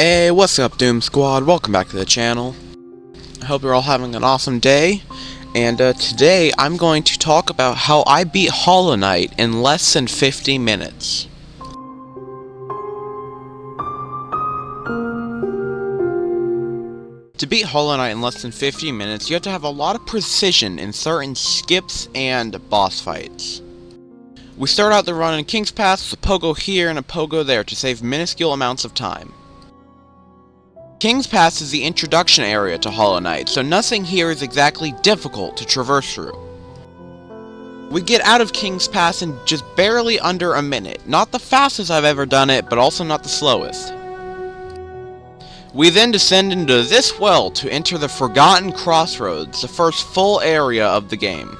Hey, what's up, Doom Squad? Welcome back to the channel. I hope you're all having an awesome day. And today I'm going to talk about how I beat Hollow Knight in less than 50 minutes. To beat Hollow Knight in less than 50 minutes, you have to have a lot of precision in certain skips and boss fights. We start out the run in King's Pass with a pogo here and a pogo there to save minuscule amounts of time. King's Pass is the introduction area to Hollow Knight, so nothing here is exactly difficult to traverse through. We get out of King's Pass in just barely under a minute, not the fastest I've ever done it, but also not the slowest. We then descend into this well to enter the Forgotten Crossroads, the first full area of the game.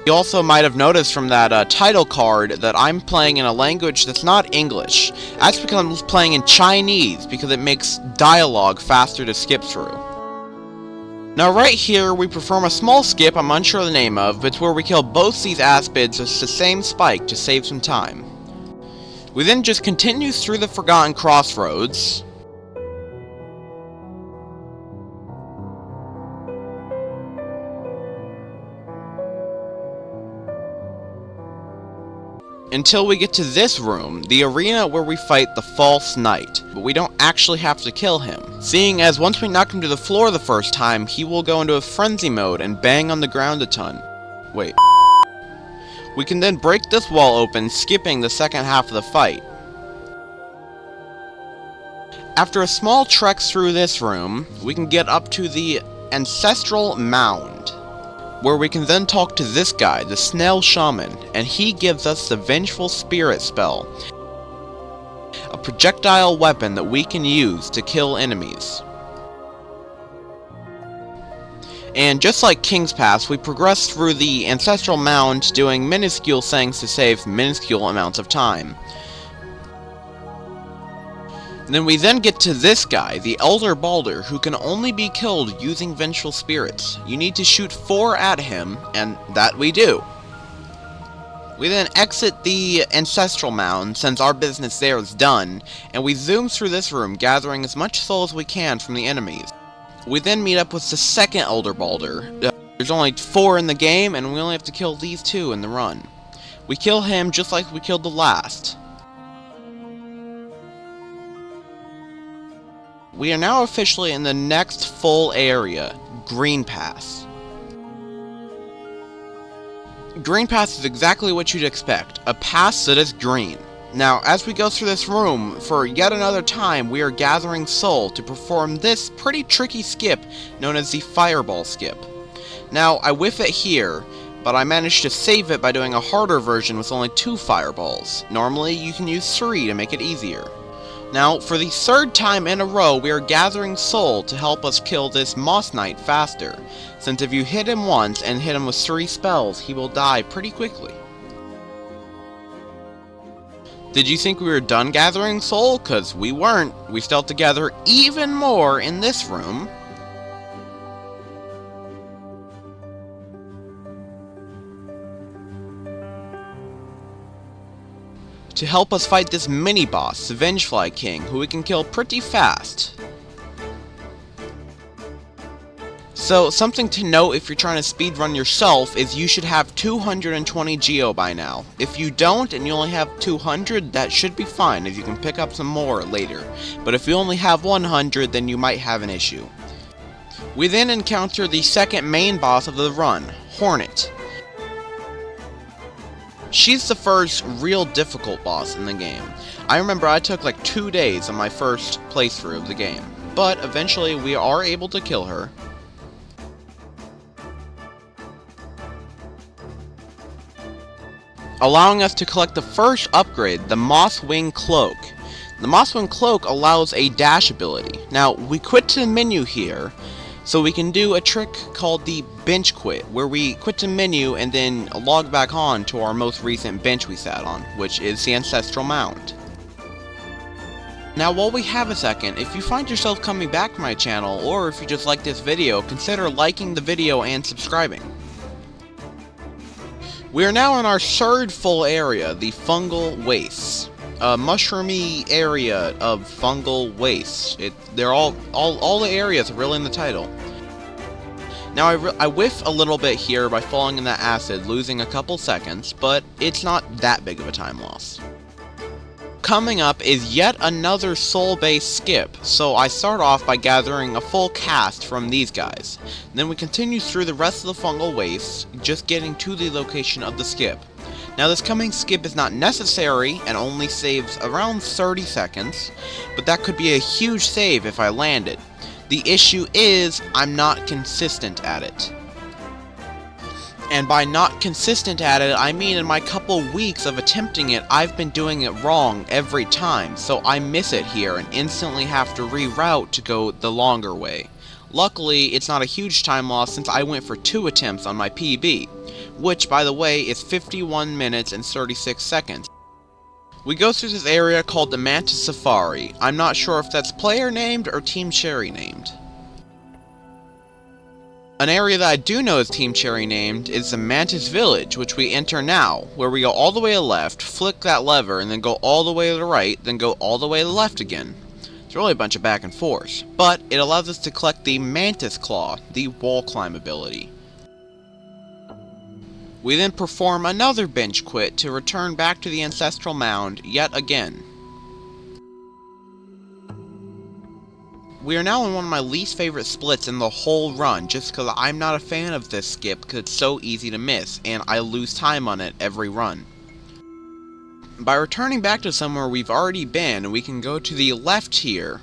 You also might have noticed from that title card that I'm playing in a language that's not English. That's because I'm playing in Chinese, because it makes dialogue faster to skip through. Now right here, we perform a small skip I'm unsure the name of, but it's where we kill both these aspids with the same spike to save some time. We then just continue through the Forgotten Crossroads, until we get to this room, the arena where we fight the False Knight, but we don't actually have to kill him, seeing as once we knock him to the floor the first time, he will go into a frenzy mode and bang on the ground a ton. Wait. We can then break this wall open, skipping the second half of the fight. After a small trek through this room, we can get up to the Ancestral mound, where we can then talk to this guy, the Snail Shaman, and he gives us the Vengeful Spirit spell, a projectile weapon that we can use to kill enemies. And just like King's Pass, we progress through the Ancestral Mound doing minuscule things to save minuscule amounts of time. And then we then get to this guy, the Elder Balder, who can only be killed using Vengeful Spirits. You need to shoot 4 at him, and that we do. We then exit the Ancestral Mound, since our business there is done, and we zoom through this room, gathering as much soul as we can from the enemies. We then meet up with the second Elder Balder. There's only 4 in the game, and we only have to kill these 2 in the run. We kill him just like we killed the last. We are now officially in the next full area, Greenpath. Greenpath is exactly what you'd expect, a path that is green. Now, as we go through this room, for yet another time, we are gathering soul to perform this pretty tricky skip known as the Fireball skip. Now, I whiff it here, but I managed to save it by doing a harder version with only 2 fireballs. Normally, you can use 3 to make it easier. Now, for the 3rd time in a row, we are gathering soul to help us kill this Moss Knight faster, since if you hit him once and hit him with 3 spells, he will die pretty quickly. Did you think we were done gathering soul? 'Cause we weren't. We still have to gather even more in this room. To help us fight this mini-boss, the Vengefly King, who we can kill pretty fast. So, something to note if you're trying to speedrun yourself is you should have 220 Geo by now. If you don't, and you only have 200, that should be fine, as you can pick up some more later. But if you only have 100, then you might have an issue. We then encounter the second main boss of the run, Hornet. She's the first real difficult boss in the game. I remember I took like 2 days on my first playthrough of the game, but eventually we are able to kill her. Allowing us to collect the first upgrade, the Mosswing Cloak. The Mosswing Cloak allows a dash ability. Now, we quit to the menu here, so we can do a trick called the bench quit, where we quit the menu and then log back on to our most recent bench we sat on, which is the Ancestral Mound. Now while we have a second, if you find yourself coming back to my channel, or if you just like this video, consider liking the video and subscribing. We are now in our 3rd full area, the Fungal Wastes. mushroomy area of fungal waste. They're all the areas are really in the title. Now I whiff a little bit here by falling in that acid, losing a couple seconds, but it's not that big of a time loss. Coming up is yet another soul-based skip, so I start off by gathering a full cast from these guys. Then we continue through the rest of the fungal waste, just getting to the location of the skip. Now this coming skip is not necessary and only saves around 30 seconds, but that could be a huge save if I landed. The issue is, I'm not consistent at it. And by not consistent at it, I mean in my couple weeks of attempting it, I've been doing it wrong every time, so I miss it here and instantly have to reroute to go the longer way. Luckily, it's not a huge time loss since I went for 2 attempts on my PB, which, by the way, is 51 minutes and 36 seconds. We go through this area called the Mantis Safari. I'm not sure if that's player named or Team Cherry named. An area that I do know is Team Cherry named is the Mantis Village, which we enter now, where we go all the way to the left, flick that lever, and then go all the way to the right, then go all the way to the left again. It's really a bunch of back and forth, but it allows us to collect the Mantis Claw, the wall climb ability. We then perform another bench quit to return back to the Ancestral mound yet again. We are now in one of my least favorite splits in the whole run, just because I'm not a fan of this skip because it's so easy to miss, and I lose time on it every run. By returning back to somewhere we've already been, we can go to the left here,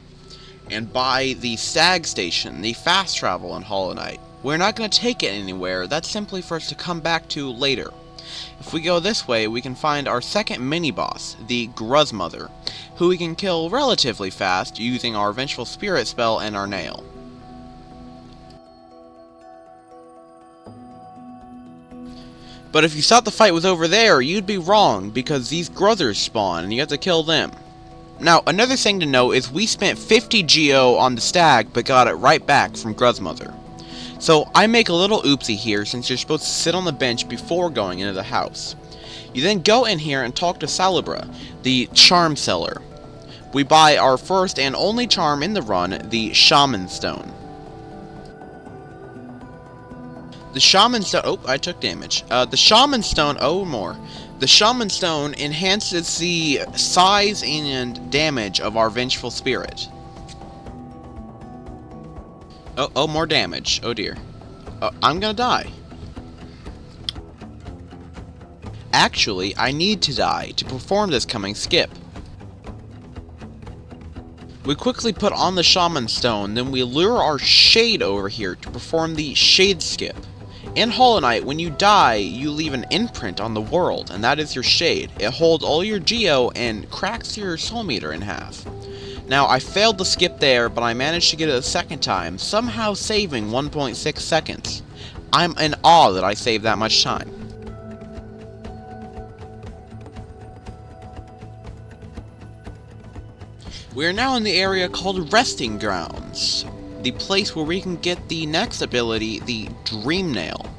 and buy the Stag Station, the fast travel in Hollow Knight. We're not going to take it anywhere, that's simply for us to come back to later. If we go this way, we can find our second mini-boss, the Gruzmother, who we can kill relatively fast using our Vengeful Spirit spell and our nail. But if you thought the fight was over there, you'd be wrong, because these Gruthers spawn, and you have to kill them. Now, another thing to note is we spent 50 Geo on the Stag, but got it right back from Gruzmother. So, I make a little oopsie here, since you're supposed to sit on the bench before going into the house. You then go in here and talk to Salibra, the charm seller. We buy our first and only charm in the run, the Shaman Stone. The Shaman Stone... Oh, I took damage. The Shaman Stone... Oh, more. The Shaman Stone enhances the size and damage of our Vengeful Spirit. Oh, more damage. Oh, dear. I'm gonna die. Actually, I need to die to perform this coming skip. We quickly put on the Shaman Stone, then we lure our Shade over here to perform the Shade skip. In Hollow Knight, when you die, you leave an imprint on the world, and that is your Shade. It holds all your Geo and cracks your soul meter in half. Now, I failed the skip there, but I managed to get it a second time, somehow saving 1.6 seconds. I'm in awe that I saved that much time. We are now in the area called Resting Grounds, the place where we can get the next ability, the Dream Nail.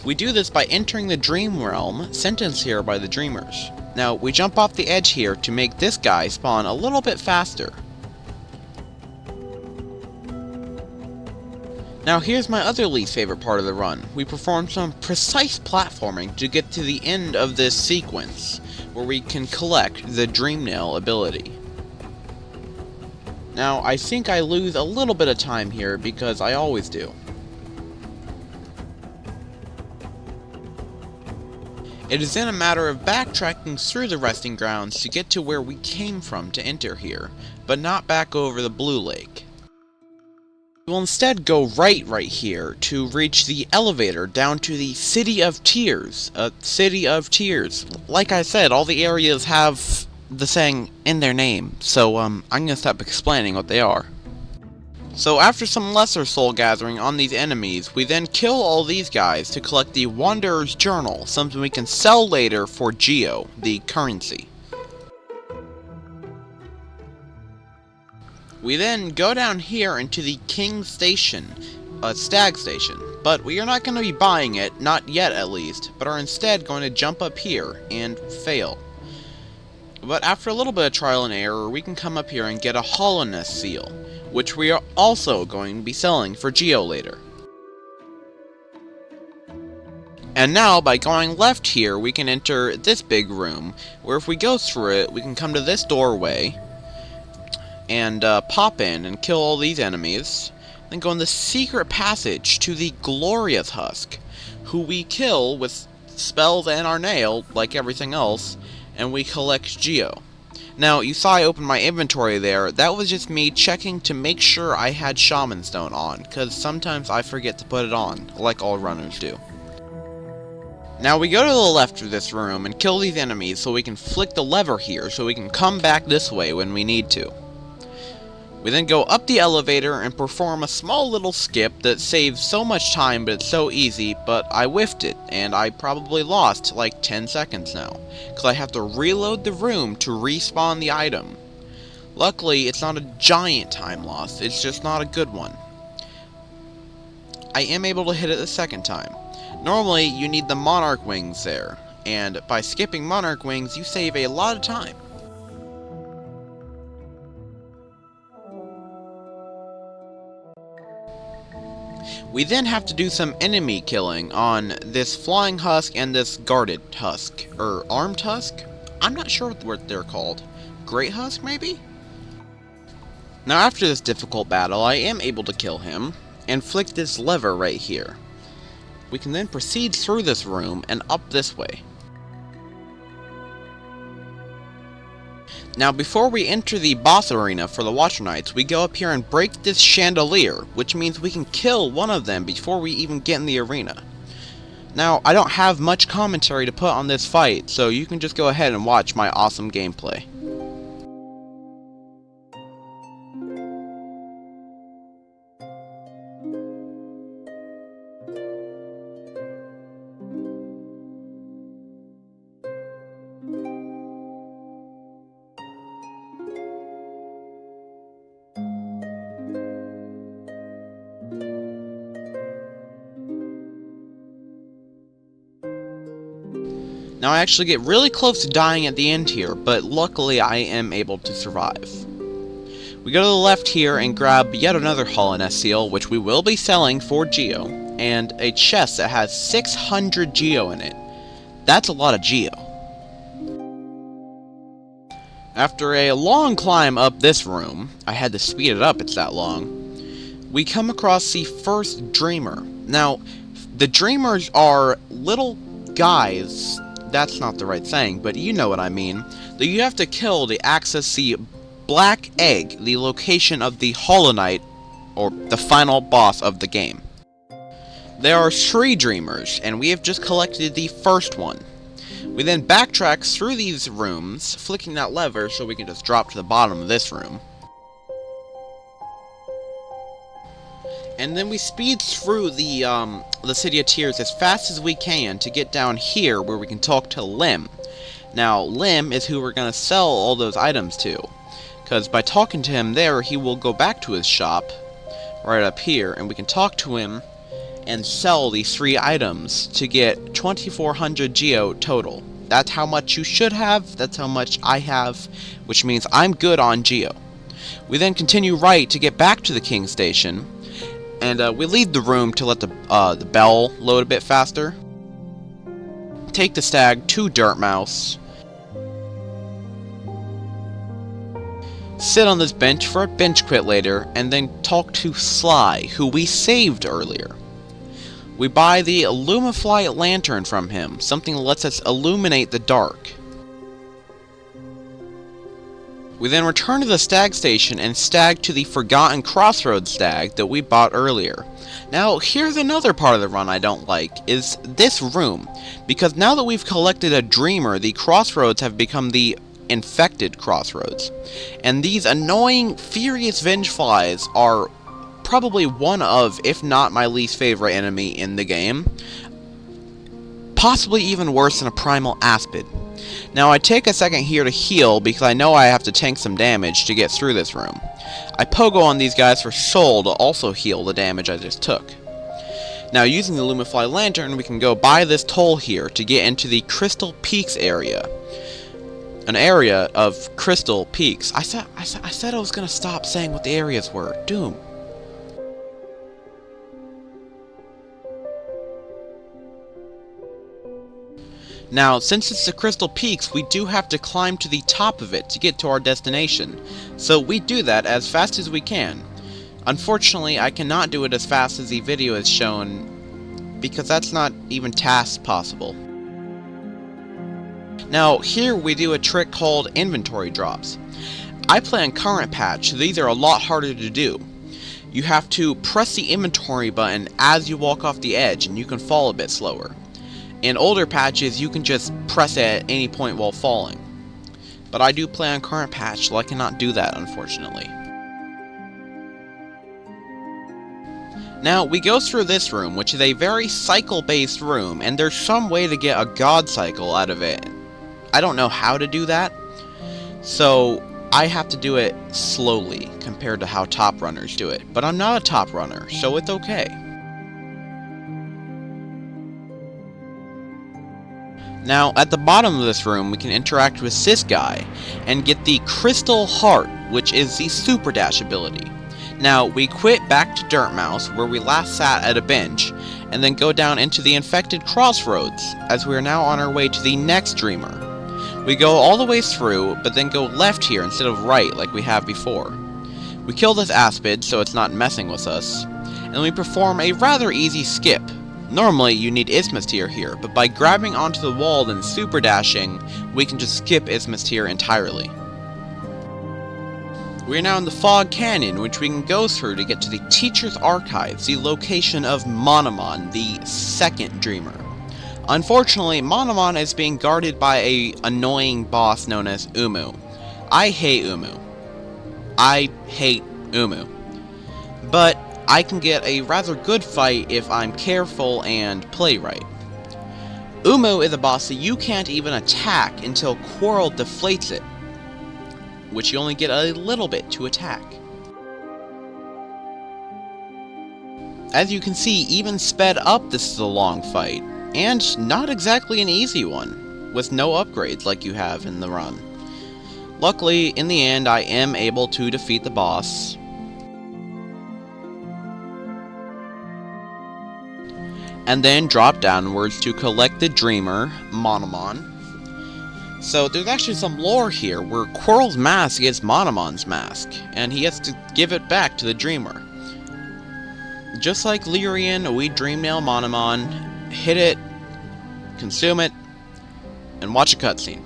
We do this by entering the Dream Realm, sentenced here by the Dreamers. Now, we jump off the edge here to make this guy spawn a little bit faster. Now, here's my other least favorite part of the run. We perform some precise platforming to get to the end of this sequence, where we can collect the Dream Nail ability. Now, I think I lose a little bit of time here, because I always do. It is then a matter of backtracking through the Resting Grounds to get to where we came from to enter here, but not back over the Blue Lake. We'll instead go right here to reach the elevator down to the City of Tears. City of Tears. Like I said, all the areas have the saying in their name, so I'm gonna stop explaining what they are. So after some lesser soul gathering on these enemies, we then kill all these guys to collect the Wanderer's Journal, something we can sell later for Geo, the currency. We then go down here into the King Station, Stag Station, but we are not going to be buying it, not yet at least, but are instead going to jump up here and fail. But after a little bit of trial and error, we can come up here and get a Hollowness seal, which we are also going to be selling for Geo later. And now, by going left here, we can enter this big room, where if we go through it, we can come to this doorway, and pop in and kill all these enemies, then go in the secret passage to the Glorious Husk, who we kill with spells and our nail, like everything else, and we collect Geo. Now, you saw I opened my inventory there. That was just me checking to make sure I had Shaman Stone on, because sometimes I forget to put it on, like all runners do. Now we go to the left of this room and kill these enemies so we can flick the lever here so we can come back this way when we need to. We then go up the elevator and perform a small little skip that saves so much time, but it's so easy, but I whiffed it, and I probably lost like 10 seconds now, because I have to reload the room to respawn the item. Luckily, it's not a giant time loss, it's just not a good one. I am able to hit it the second time. Normally, you need the Monarch Wings there, and by skipping Monarch Wings, you save a lot of time. We then have to do some enemy killing on this Flying Husk and this Guarded Husk, or Armed Husk? I'm not sure what they're called. Great Husk, maybe? Now after this difficult battle, I am able to kill him, and flick this lever right here. We can then proceed through this room and up this way. Now before we enter the boss arena for the Watcher Knights, we go up here and break this chandelier, which means we can kill one of them before we even get in the arena. Now, I don't have much commentary to put on this fight, so you can just go ahead and watch my awesome gameplay. Now I actually get really close to dying at the end here, but luckily I am able to survive. We go to the left here and grab yet another Hollowness seal, which we will be selling for Geo, and a chest that has 600 Geo in it. That's a lot of Geo. After a long climb up this room, I had to speed it up, it's that long, we come across the first Dreamer. Now, the Dreamers are little guys. That's not the right saying, but you know what I mean. That you have to kill to access the Black Egg, the location of the Hollow Knight, or the final boss of the game. There are 3 Dreamers, and we have just collected the first one. We then backtrack through these rooms, flicking that lever so we can just drop to the bottom of this room. And then we speed through the City of Tears as fast as we can to get down here where we can talk to Lim. Now, Lim is who we're going to sell all those items to, because by talking to him there, he will go back to his shop, right up here, and we can talk to him and sell these 3 items to get 2,400 Geo total. That's how much you should have, that's how much I have, which means I'm good on Geo. We then continue right to get back to the King Station, and we leave the room to let the bell load a bit faster. Take the stag to Dirtmouse. Sit on this bench for a bench quit later, and then talk to Sly, who we saved earlier. We buy the Illumify lantern from him, something that lets us illuminate the dark. We then return to the stag station and stag to the forgotten crossroads stag that we bought earlier. Now, here's another part of the run I don't like, is this room. Because now that we've collected a Dreamer, the crossroads have become the infected crossroads. And these annoying, furious Vengeflies are probably one of, if not my least favorite enemy in the game. Possibly even worse than a Primal Aspid. Now I take a second here to heal because I know I have to tank some damage to get through this room. I pogo on these guys for soul to also heal the damage I just took. Now using the Illumify lantern we can go buy this toll here to get into the Crystal Peaks area. an area of crystal peaks. I said I was gonna stop saying what the areas were. Doom. Now, since it's the Crystal Peaks, we do have to climb to the top of it to get to our destination. So we do that as fast as we can. Unfortunately, I cannot do it as fast as the video has shown, because that's not even task possible. Now, here we do a trick called inventory drops. I play on current patch, so these are a lot harder to do. You have to press the inventory button as you walk off the edge, and you can fall a bit slower. In older patches, you can just press it at any point while falling. But I do play on current patch, so I cannot do that, unfortunately. Now, we go through this room, which is a very cycle-based room, and there's some way to get a god cycle out of it. I don't know how to do that, so I have to do it slowly compared to how top runners do it. But I'm not a top runner, so it's okay. Now, at the bottom of this room, we can interact with this guy and get the Crystal Heart, which is the Super Dash ability. Now, we quit back to Dirtmouse, where we last sat at a bench, and then go down into the infected crossroads, as we are now on our way to the next Dreamer. We go all the way through, but then go left here instead of right like we have before. We kill this Aspid, so it's not messing with us, and we perform a rather easy skip. Normally, you need Isthmus Tier here, but by grabbing onto the wall and super dashing, we can just skip Isthmus Tier entirely. We are now in the Fog Canyon, which we can go through to get to the Teacher's Archives, the location of Monomon, the second Dreamer. Unfortunately, Monomon is being guarded by an annoying boss known as Umu. I hate Umu. But I can get a rather good fight if I'm careful and play right. Umu is a boss that you can't even attack until Quarrel deflates it, which you only get a little bit to attack. As you can see, even sped up, this is a long fight, and not exactly an easy one, with no upgrades like you have in the run. Luckily, in the end, I am able to defeat the boss. And then drop downwards to collect the Dreamer, Monomon. So there's actually some lore here where Quarrel's mask is Monomon's mask, and he has to give it back to the Dreamer. Just like Lyrian, we Dreamnail Monomon, hit it, consume it, and watch a cutscene.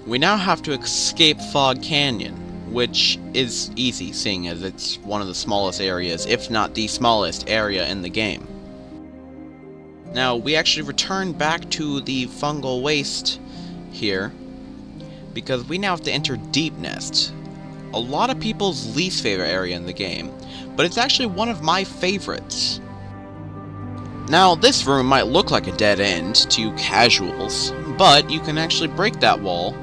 We now have to escape Fog Canyon, which is easy, seeing as it's one of the smallest areas, if not the smallest area in the game. Now, we actually return back to the Fungal Waste here, because we now have to enter Deepnest. A lot of people's least favorite area in the game, but it's actually one of my favorites. Now, this room might look like a dead end to casuals, but you can actually break that wall,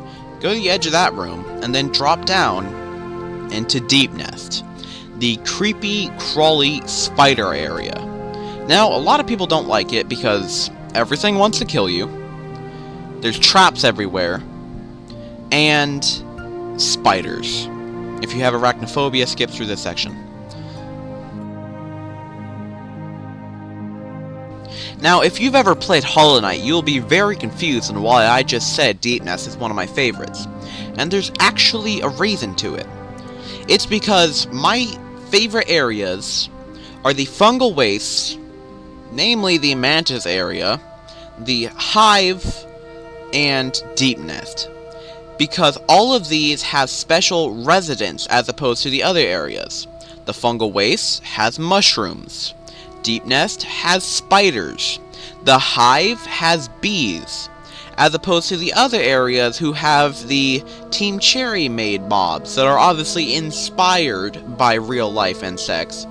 go to the edge of that room, and then drop down into Deepnest, the creepy, crawly spider area. Now, a lot of people don't like it because everything wants to kill you, there's traps everywhere, and spiders. If you have arachnophobia, skip through this section. Now, if you've ever played Hollow Knight, you'll be very confused on why I just said Deepnest is one of my favorites. And there's actually a reason to it. It's because my favorite areas are the Fungal Wastes, namely the Mantis area, the Hive, and Deepnest. Because all of these have special residents as opposed to the other areas. The Fungal Wastes has mushrooms. Deepnest has spiders. The Hive has bees, as opposed to the other areas who have the Team Cherry made mobs that are obviously inspired by real life insects,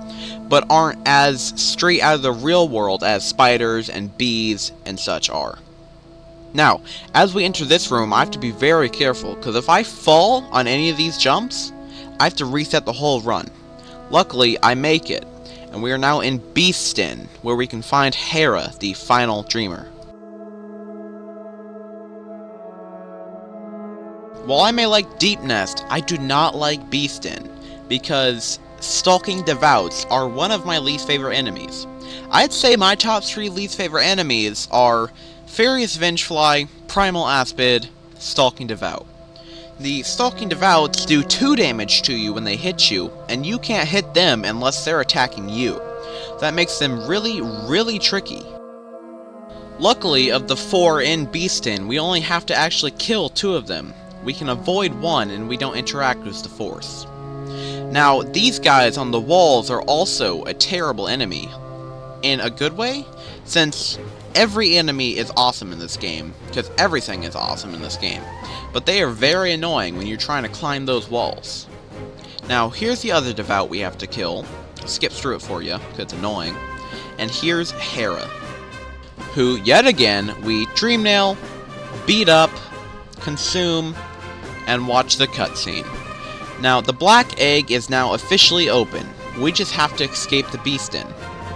but aren't as straight out of the real world as spiders and bees and such are. Now, as we enter this room, I have to be very careful, because if I fall on any of these jumps, I have to reset the whole run. Luckily, I make it, and we are now in Beastin, where we can find Hera, the final Dreamer. while I may like Deepnest, I do not like Beastin, because Stalking Devouts are one of my least favorite enemies. I'd say my top 3 least favorite enemies are Furious Vengefly, Primal Aspid, Stalking Devout. The Stalking Devouts do 2 damage to you when they hit you, and you can't hit them unless they're attacking you. That makes them really, really tricky. Luckily, of the 4 in Beastin, we only have to actually kill 2 of them. We can avoid 1 and we don't interact with the force. Now, these guys on the walls are also a terrible enemy. In a good way, since every enemy is awesome in this game, because everything is awesome in this game, but they are very annoying when you're trying to climb those walls. Now, here's the other Devout we have to kill. Skip through it for you, because it's annoying. And here's Hera, who, yet again, we Dreamnail, beat up, consume, and watch the cutscene. Now, the black egg is now officially open. We just have to escape the Beastin,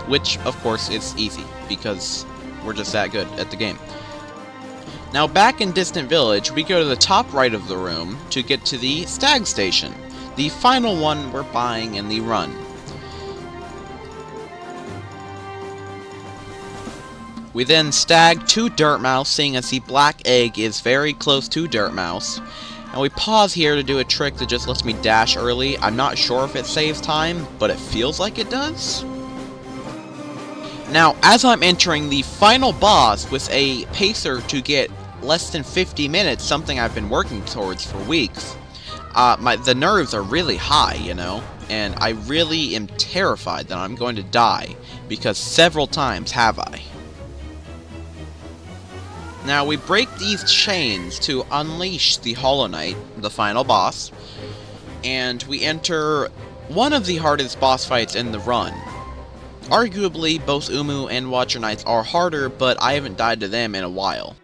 which, of course, is easy, because we're just that good at the game. Now, back in Distant Village, we go to the top right of the room to get to the Stag Station, the final one we're buying in the run. We then stag to Dirtmouse, seeing as the black egg is very close to Dirtmouse. And we pause here to do a trick that just lets me dash early. I'm not sure if it saves time, but it feels like it does. Now, as I'm entering the final boss with a pacer to get less than 50 minutes, something I've been working towards for weeks, the nerves are really high, you know? And I really am terrified that I'm going to die, because several times have I. Now, we break these chains to unleash the Hollow Knight, the final boss, and we enter one of the hardest boss fights in the run. Arguably, both Umu and Watcher Knights are harder, but I haven't died to them in a while.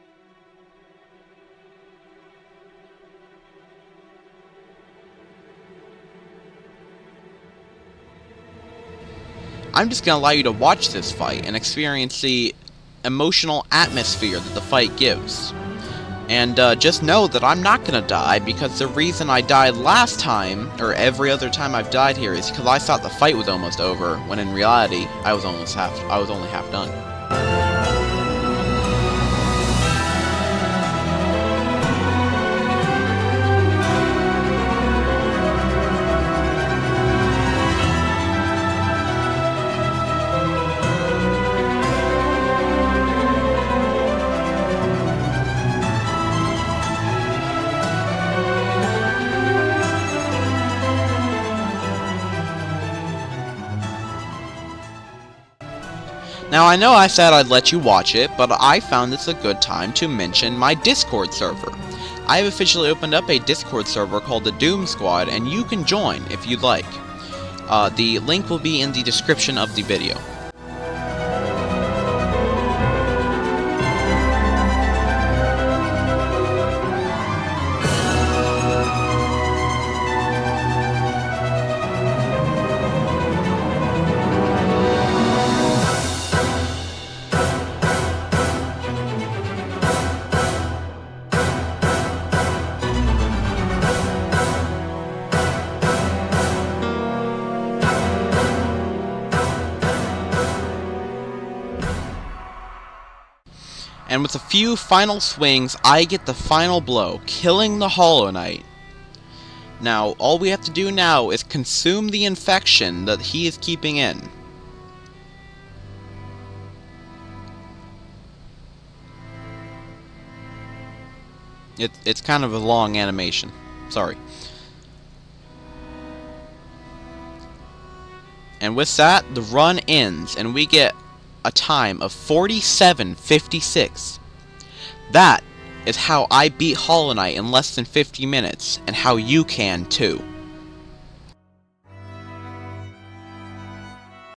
I'm just going to allow you to watch this fight and experience the emotional atmosphere that the fight gives. And just know that I'm not gonna die, because the reason I died last time, or every other time I've died here, is because I thought the fight was almost over, when in reality, I was only half done. Now, I know I said I'd let you watch it, but I found this a good time to mention my Discord server. I have officially opened up a Discord server called the Doom Squad, and you can join if you'd like. The link will be in the description of the video. And with a few final swings, I get the final blow, killing the Hollow Knight. Now, all we have to do now is consume the infection that he is keeping in. It's kind of a long animation. Sorry. And with that, the run ends, and we get a time of 47:56. That is how I beat Hollow Knight in less than 50 minutes, and how you can too.